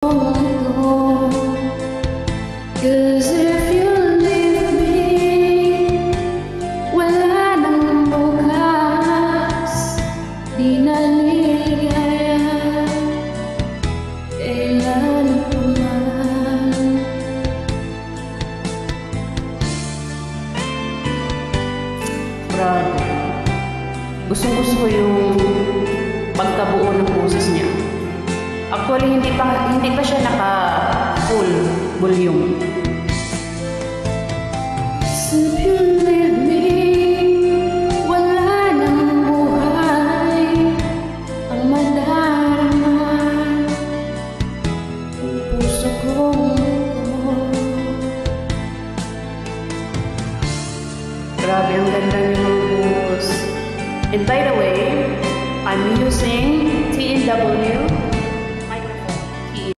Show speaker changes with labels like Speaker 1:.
Speaker 1: 'Cause if you leave me, wala nang bukas. Di na ligaya, kailan pa man.
Speaker 2: Grabe. Gustong-gusto ko yung pagkabuo ng boses niya. Actually, hindi pa siya naka-full volume.
Speaker 1: If you leave me, wala nang buhay ang madarama. Ang puso kong ito.
Speaker 2: Grabe, ang ganda niya ng boses. And by the way, I'm using TNW